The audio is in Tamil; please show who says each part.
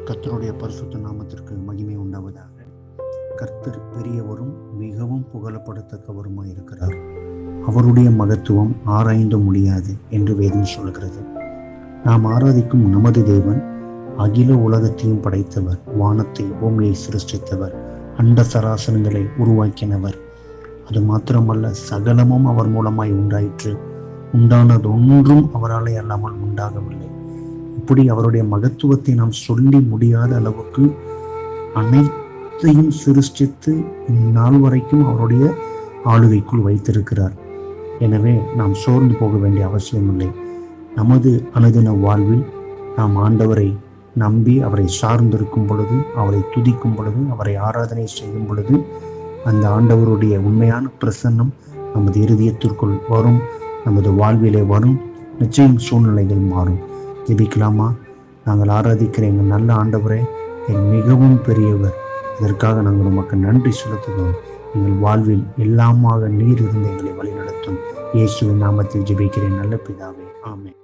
Speaker 1: கர்த்தருடைய பரிசுத்த நாமத்திற்கு மகிமை உண்டாவதாக. கர்த்தர் பெரியவரும் மிகவும் புகழப்படத்தக்கவருமாய் இருக்கிறார். அவருடைய மகத்துவம் ஆராய்ந்து முடியாது என்று வேதம் சொல்கிறது. நாம் ஆராதிக்கும் நமது தேவன் அகில உலகத்தையும் படைத்தவர், வானத்தை பூமியை சிருஷ்டித்தவர், அண்ட சராசரங்களை உருவாக்கினவர். அது மாத்திரமல்ல, சகலமும் அவர் மூலமாய் உண்டாயிற்று. உண்டானது ஒன்றும் அவராலே அல்லாமல் உண்டாகவில்லை. இப்படி அவருடைய மகத்துவத்தை நாம் சொல்லி முடியாத அளவுக்கு அனைத்தையும் சிருஷ்டித்து இந்நாள் வரைக்கும் அவருடைய ஆளுகைக்குள் வைத்திருக்கிறார். எனவே நாம் சோர்ந்து போக வேண்டிய அவசியமில்லை. நமது அனுதின வாழ்வில் நாம் ஆண்டவரை நம்பி அவரை சார்ந்திருக்கும் பொழுது, அவரை துதிக்கும் பொழுது, அவரை ஆராதனை செய்யும் பொழுது, அந்த ஆண்டவருடைய உண்மையான பிரசன்னம் நமது இருதயத்திற்குள் வரும், நமது வாழ்விலே வரும். நிச்சயம் சூழ்நிலைகள் மாறும். ஜெபிக்கலாமா? நாங்கள் ஆராதிக்கிற எங்கள் நல்ல ஆண்டவரே, மிகவும் பெரியவர். அதற்காக நாங்கள் உமக்கு நன்றி செலுத்துகிறோம். எங்கள் வாழ்வில் எல்லாமாக நீர் இருந்து எங்களை வழிநடத்தும். இயேசுவின் நாமத்தில் ஜெபிக்கிறேன் நல்ல பிதாவே, ஆமென்.